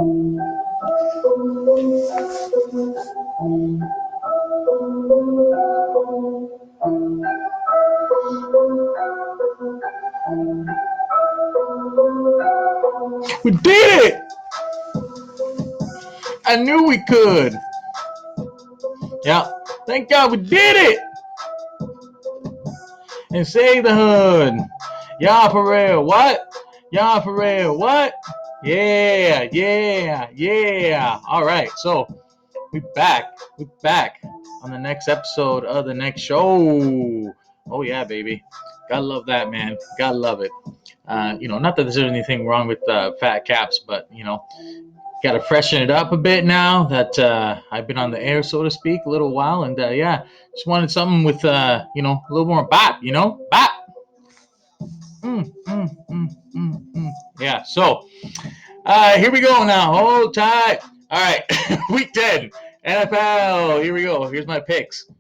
We did it! I knew we could. Yeah. Thank God we did it! And save the hood. Yeah, for real. What? Yeah, for real. What? Yeah, yeah, yeah. All right. So we back. We back on the next episode of the next show. Oh yeah, baby. Gotta love that, man. Gotta love it. Not that there's anything wrong with fat caps, but got to freshen it up a bit now that I've been on the air, so to speak, a little while, and just wanted something with a little more bop, bop. Mm, mm, mm, mm, mm. Yeah. So here we go now. Hold tight. All right, week 10 NFL. Here we go. Here's my picks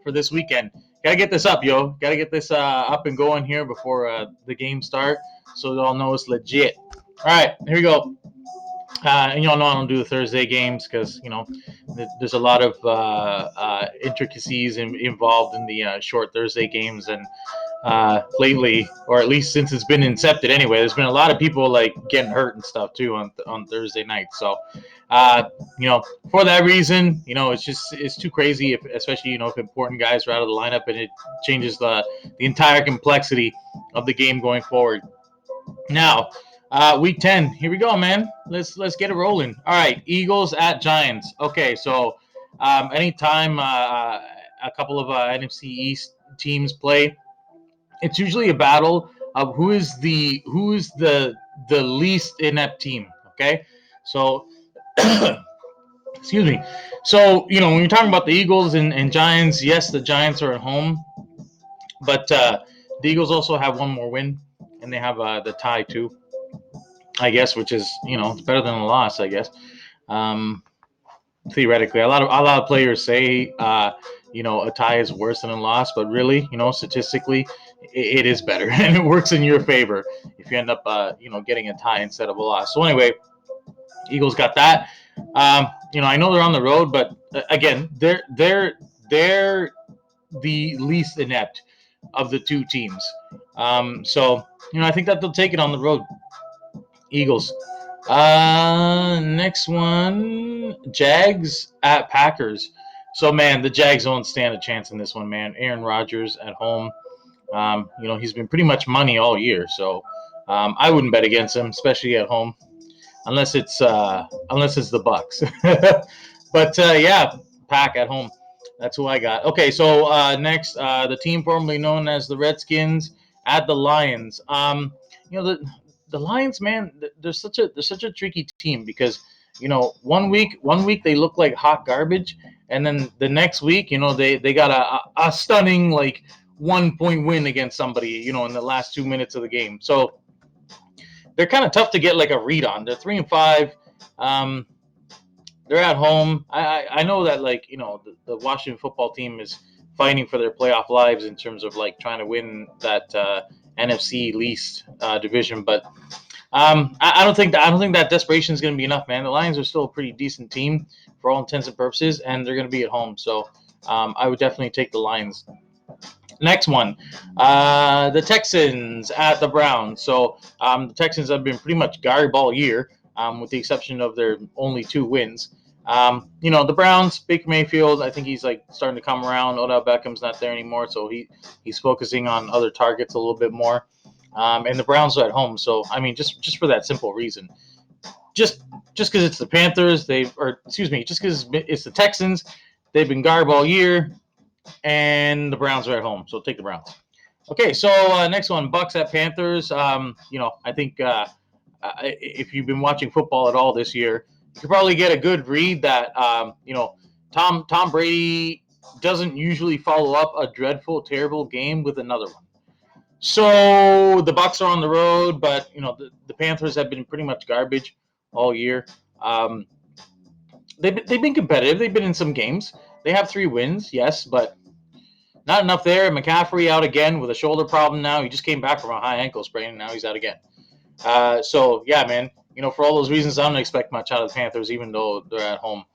for this weekend. Gotta get this up, yo. Gotta get this up and going here before the game start, so y'all know it's legit. All right, here we go. And y'all know I don't do the Thursday games because there's a lot of intricacies involved in the short Thursday games, and lately, or at least since it's been incepted anyway, there's been a lot of people like getting hurt and stuff too on Thursday night. So, for that reason, it's too crazy, especially if important guys are out of the lineup, and it changes the entire complexity of the game going forward. Now, week 10, here we go, man. Let's get it rolling. All right, Eagles at Giants. Okay, so anytime a couple of NFC East teams play, it's usually a battle of who is the least inept team. Okay, so excuse me. So when you're talking about the Eagles and Giants, yes, the Giants are at home, but the Eagles also have one more win, and they have the tie too, I guess, which is it's better than a loss, I guess. Theoretically, a lot of players say a tie is worse than a loss, but really, statistically, it is better, and it works in your favor if you end up getting a tie instead of a loss. So anyway, Eagles got that. I know they're on the road, but again, they're the least inept of the two teams. So I think that they'll take it on the road. Eagles. Next one, Jags at Packers. So man, the Jags don't stand a chance in this one, man. Aaron Rodgers at home. He's been pretty much money all year, so I wouldn't bet against him, especially at home, unless it's the Bucks. But yeah, Pack at home. That's who I got. Okay, so next, the team formerly known as the Redskins at the Lions. The Lions, man, they're such a tricky team because one week they look like hot garbage, and then the next week they got a stunning like 1 point win against somebody in the last 2 minutes of the game. So they're kind of tough to get like a read on. They're 3-5. They're at home. I know that the Washington football team is fighting for their playoff lives in terms of like trying to win that NFC least division, but I don't think that desperation is going to be enough, man. The Lions are still a pretty decent team for all intents and purposes, and they're going to be at home, so I would definitely take the Lions. Next one, the Texans at the Browns. So the Texans have been pretty much garb all year, with the exception of their only 2 wins. The Browns, Baker Mayfield, I think he's like starting to come around. Odell Beckham's not there anymore, so he's focusing on other targets a little bit more. And the Browns are at home, so I mean, just for that simple reason, just because it's the Panthers, just because it's the Texans, they've been garb all year, and the Browns are at home, so take the Browns. Okay, so next one, Bucks at Panthers. I think if you've been watching football at all this year, you could probably get a good read that Tom Brady doesn't usually follow up a dreadful, terrible game with another one. So the Bucks are on the road, but the Panthers have been pretty much garbage all year. They've been competitive. They've been in some games. They have 3 wins, yes, but not enough there. McCaffrey out again with a shoulder problem now. He just came back from a high ankle sprain, and now he's out again. So yeah, man, for all those reasons, I don't expect much out of the Panthers, even though they're at home.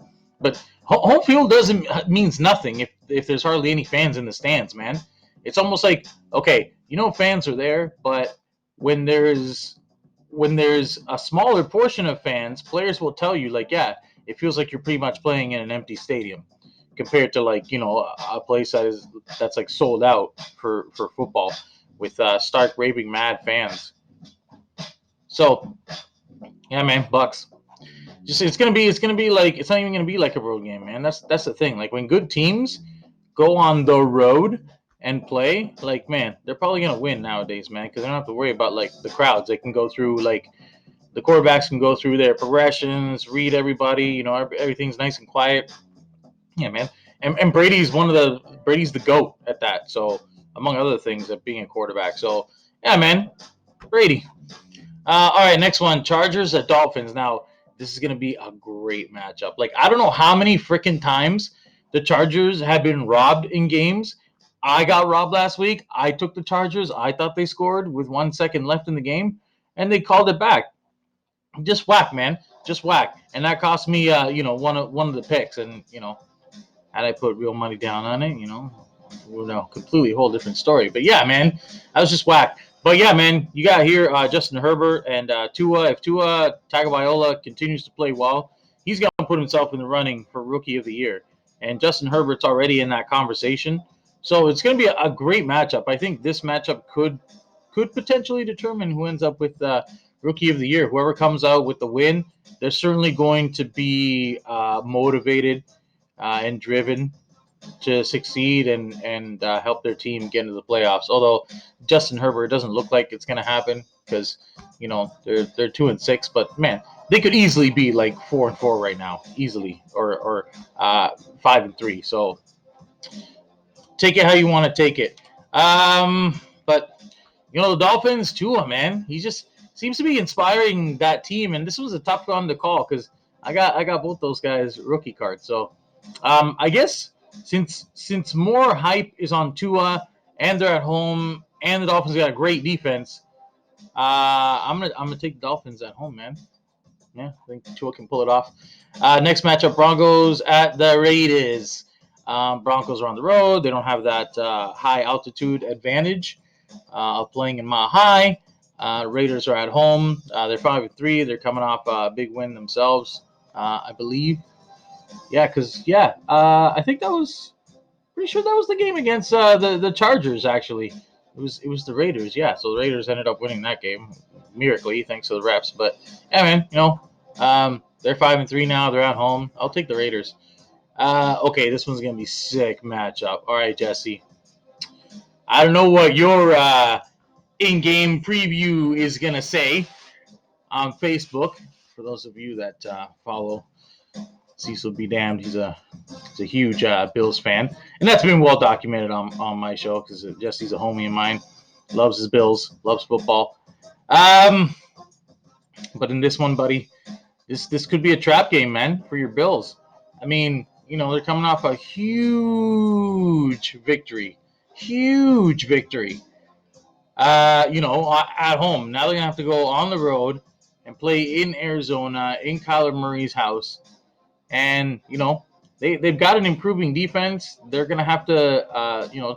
But home field doesn't means nothing if there's hardly any fans in the stands, man. It's almost like, okay, fans are there, but when there's a smaller portion of fans, players will tell you, like, yeah, it feels like you're pretty much playing in an empty stadium compared to, like, a place that's like sold out for football with stark raving mad fans. So yeah, man, Bucks. Just it's gonna be like, it's not even gonna be like a road game, man. That's the thing. Like, when good teams go on the road and play, like, man, they're probably gonna win nowadays, man, because they don't have to worry about, like, the crowds. They can go through, like, the quarterbacks can go through their progressions, read everybody. Everything's nice and quiet. Yeah, man. And Brady's the GOAT at that. So, among other things, at being a quarterback. So yeah, man, Brady. All right, next one, Chargers at Dolphins. Now, this is going to be a great matchup. Like, I don't know how many freaking times the Chargers have been robbed in games. I got robbed last week. I took the Chargers. I thought they scored with 1 second left in the game, and they called it back. Just whack, man. Just whack. And that cost me, one of the picks. And, had I put real money down on it, completely whole different story. But yeah, man, I was just whack. But yeah, man, you got here Justin Herbert and Tua. If Tua Tagovailoa continues to play well, he's going to put himself in the running for Rookie of the Year. And Justin Herbert's already in that conversation. So it's going to be a great matchup. I think this matchup could potentially determine who ends up with Rookie of the Year. Whoever comes out with the win, they're certainly going to be motivated and driven to succeed and help their team get into the playoffs. Although Justin Herbert doesn't look like it's going to happen because they're 2-6, but man, they could easily be like 4-4 right now, easily, or 5-3. So take it how you want to take it. But the Dolphins, Tua, man, he just seems to be inspiring that team, and this was a tough one to call because I got both those guys rookie cards. So I guess since more hype is on Tua and they're at home and the Dolphins got a great defense, I'm gonna take the Dolphins at home, man. Yeah, I think Tua can pull it off. Next matchup, Broncos at the Raiders. Broncos are on the road. They don't have that high altitude advantage of playing in Mile High. Raiders are at home. They're 5-3. They're coming off a big win themselves, I believe. Yeah, I think that was pretty sure that was the game against the Chargers. Actually, it was the Raiders. Yeah, so the Raiders ended up winning that game miraculously thanks to the refs. But yeah, man, they're 5-3 now. They're at home. I'll take the Raiders. Okay, this one's gonna be sick matchup. All right, Jesse. I don't know what your in-game preview is gonna say on Facebook. For those of you that follow Cecil be damned, he's a huge Bills fan, and that's been well documented on my show because Jesse's a homie of mine, loves his Bills, loves football. But in this one, buddy, this could be a trap game, man, for your Bills. I mean, they're coming off a huge victory. At home. Now they're gonna have to go on the road and play in Arizona, in Kyler Murray's house, and they've got an improving defense. They're gonna have to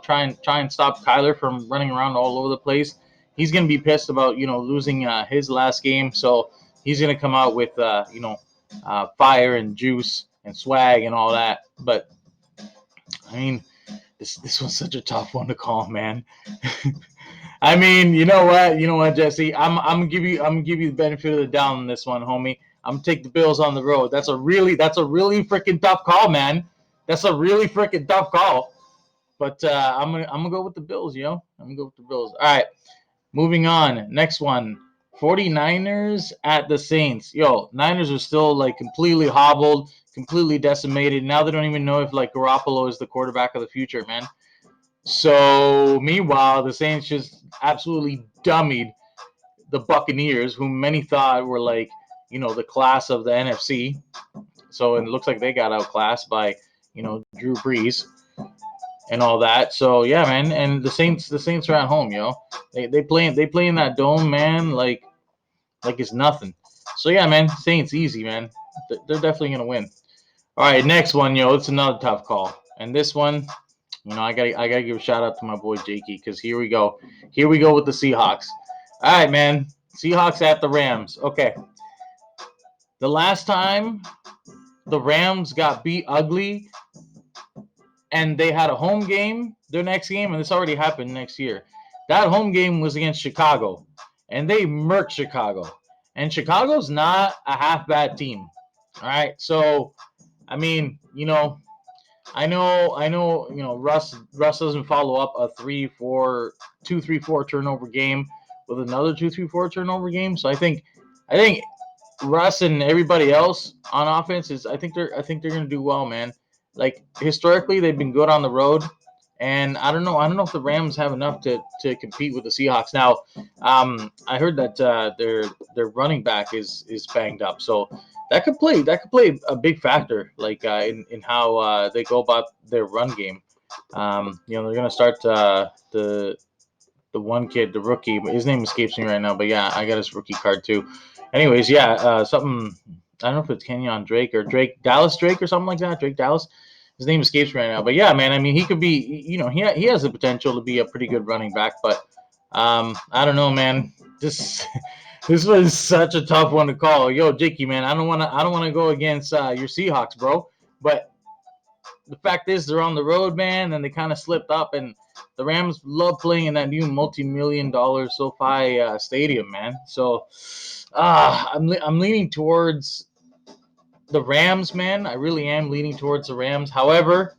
try and stop Kyler from running around all over the place. He's gonna be pissed about losing his last game, so he's gonna come out with fire and juice and swag and all that. But I mean, this was such a tough one to call, man. I mean, you know what, Jesse? I'm gonna give you the benefit of the doubt on this one, homie. I'm gonna take the Bills on the road. That's a really freaking tough call, man. That's a really freaking tough call. But I'm gonna go with the Bills, I'm gonna go with the Bills. All right, moving on. Next one. 49ers at the Saints. Niners are still like completely hobbled, completely decimated. Now they don't even know if like Garoppolo is the quarterback of the future, man. So meanwhile, the Saints just absolutely dummied the Buccaneers, whom many thought were like, the class of the NFC. So it looks like they got outclassed by, Drew Brees and all that. So yeah, man. And the Saints are at home, They play in that dome, man, like it's nothing. So yeah, man, Saints easy, man. They're definitely gonna win. All right, next one, it's another tough call, and this one, I gotta give a shout out to my boy Jakey because here we go with the Seahawks. All right, man, Seahawks at the Rams. Okay, the last time the Rams got beat ugly and they had a home game, their next game, and this already happened next year. That home game was against Chicago, and they murked Chicago. And Chicago's not a half bad team. All right, so I mean, Russ doesn't follow up a 2-3-4 turnover game with another 2-3-4 turnover game. So I think Russ and everybody else on offense I think they're gonna do well, man. Like historically, they've been good on the road, and I don't know if the Rams have enough to compete with the Seahawks. Now, I heard that their running back is banged up, so that could play a big factor, like in how they go about their run game. They're gonna start the one kid, the rookie. His name escapes me right now, but yeah, I got his rookie card too. Anyways, yeah, something. I don't know if it's Kenyon Drake or Drake Dallas Drake or something like that. Drake Dallas. His name escapes me right now, but yeah, man. I mean, he could be. He has the potential to be a pretty good running back, but I don't know, man. This this was such a tough one to call. Yo, Jakey, man, I don't wanna go against your Seahawks, bro. But the fact is they're on the road, man, and they kind of slipped up. And the Rams love playing in that new multi-million-dollar SoFi stadium, man. So I'm leaning towards the Rams, man. I really am leaning towards the Rams. However,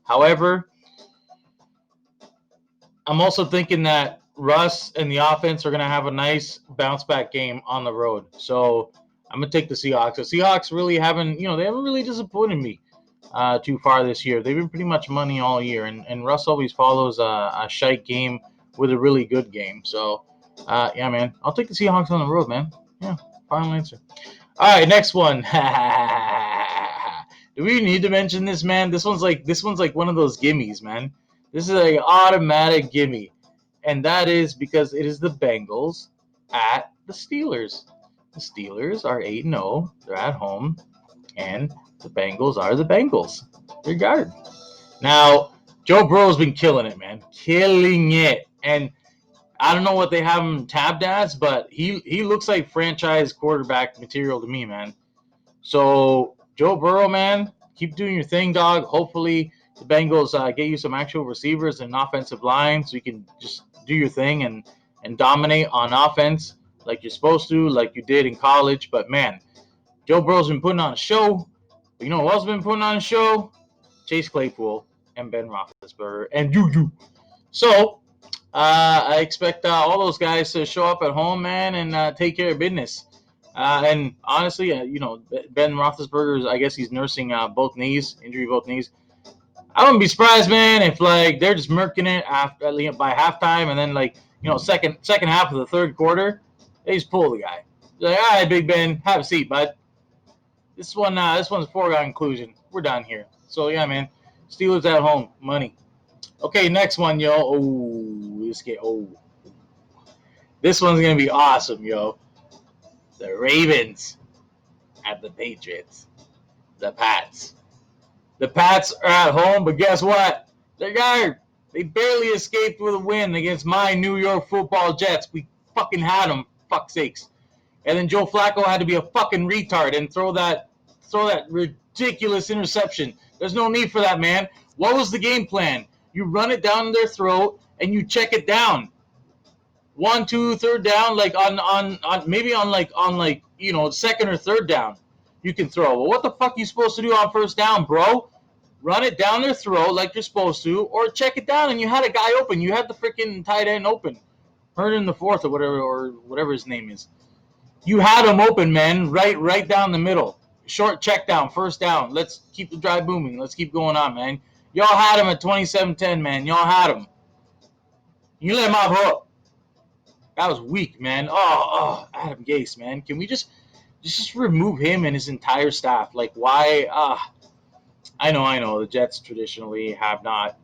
I'm also thinking that Russ and the offense are gonna have a nice bounce back game on the road. So I'm gonna take the Seahawks. The Seahawks really they haven't really disappointed me too far this year. They've been pretty much money all year, and Russ always follows a shite game with a really good game. So yeah, man, I'll take the Seahawks on the road, man. Yeah, final answer. All right, next one. Do we need to mention this, man? This one's like one of those gimmies, man. This is an automatic gimme, and that is because it is the Bengals at the Steelers. The Steelers are 8-0. They're at home, and the Bengals are the Bengals. They're guard. Now, Joe Burrow's been killing it, man. Killing it. And I don't know what they have him tabbed as, but he looks like franchise quarterback material to me, man. So Joe Burrow, man, keep doing your thing, dog. Hopefully the Bengals get you some actual receivers and offensive line, so you can just do your thing and dominate on offense like you're supposed to, like you did in college. But man, Joe Burrow's been putting on a show. But you know who else been putting on a show? Chase Claypool and Ben Roethlisberger and you. So I expect all those guys to show up at home, man, and take care of business. And honestly, Ben Roethlisberger, I guess he's nursing both knees. I wouldn't be surprised, man, if like they're just murking it after by halftime, and then second half of the third quarter, they just pull the guy. They're like, all right, Big Ben, have a seat, bud. This one's a foregone conclusion. We're done here. So yeah, man, Steelers at home, money. Okay, next one, yo. This one's gonna be awesome, yo. The Ravens at the Patriots. The Pats. The Pats are at home, but guess what? They barely escaped with a win against my New York Football Jets. We fucking had them, fuck sakes. And then Joe Flacco had to be a fucking retard and throw that ridiculous interception. There's no need for that, man. What was the game plan? You run it down their throat and you check it down. 1, 2, third down, like on maybe on second or third down, you can throw. Well, what the fuck are you supposed to do on first down, bro? Run it down their throat like you're supposed to, or check it down and you had a guy open. You had the freaking tight end open. Herndon the fourth or whatever his name is. You had him open, man, right down the middle. Short check down, first down. Let's keep the drive booming. Let's keep going on, man. Y'all had him at 27-10, man. Y'all had him. You let him off hook. That was weak, man. Adam Gase, man. Can we just remove him and his entire staff? Like, why? I know. The Jets traditionally have not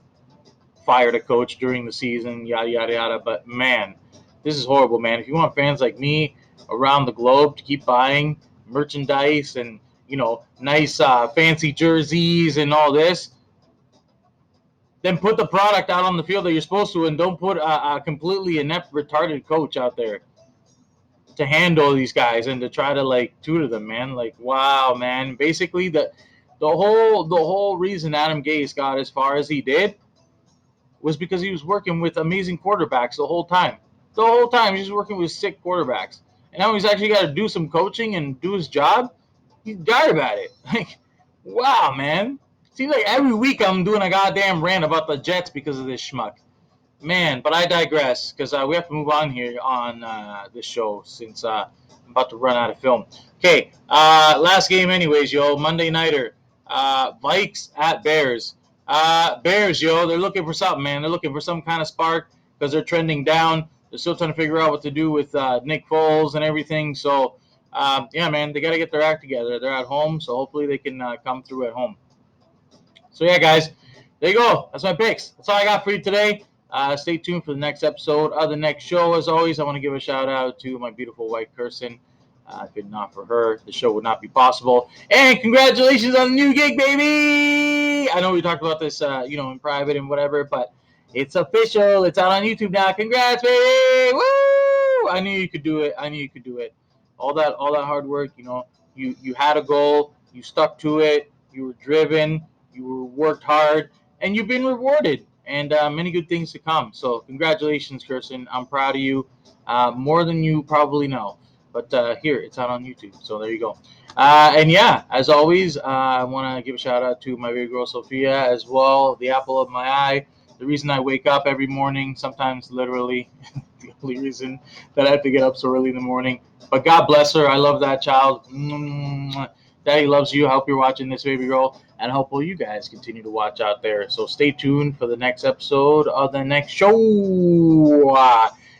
fired a coach during the season, yada, yada, yada. But, man, this is horrible, man. If you want fans like me around the globe to keep buying merchandise and, nice fancy jerseys and all this, then put the product out on the field that you're supposed to, and don't put a completely inept, retarded coach out there to handle these guys and to try to like tutor them, man. Like, wow, man. Basically, the whole reason Adam Gase got as far as he did was because he was working with amazing quarterbacks the whole time. The whole time he's working with sick quarterbacks, and now he's actually got to do some coaching and do his job. He's got about it. Like, wow, man. Seems like every week I'm doing a goddamn rant about the Jets because of this schmuck. Man, but I digress because we have to move on here on this show since I'm about to run out of film. Okay, last game anyways, yo. Monday Nighter. Vikes at Bears. Bears, yo, they're looking for something, man. They're looking for some kind of spark because they're trending down. They're still trying to figure out what to do with Nick Foles and everything. So, yeah, man, they got to get their act together. They're at home, so hopefully they can come through at home. So, yeah, guys, there you go. That's my picks. That's all I got for you today. Stay tuned for the next episode of the next show. As always, I want to give a shout out to my beautiful wife, Kirsten. If it not for her, the show would not be possible. And congratulations on the new gig, baby! I know we talked about this, in private and whatever, but it's official. It's out on YouTube now. Congrats, baby! Woo! I knew you could do it. All that hard work, you had a goal, you stuck to it, you were driven, you worked hard, and you've been rewarded. And many good things to come. So congratulations, Kirsten. I'm proud of you, more than you probably know. But here, it's out on YouTube. So there you go. And yeah, as always, I want to give a shout out to my baby girl, Sophia, as well, the apple of my eye. The reason I wake up every morning, sometimes literally the only reason that I have to get up so early in the morning. But God bless her. I love that child. Daddy loves you. I hope you're watching this, baby girl. And I hope all you guys continue to watch out there. So stay tuned for the next episode of the next show.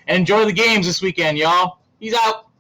Enjoy the games this weekend, y'all. Peace out.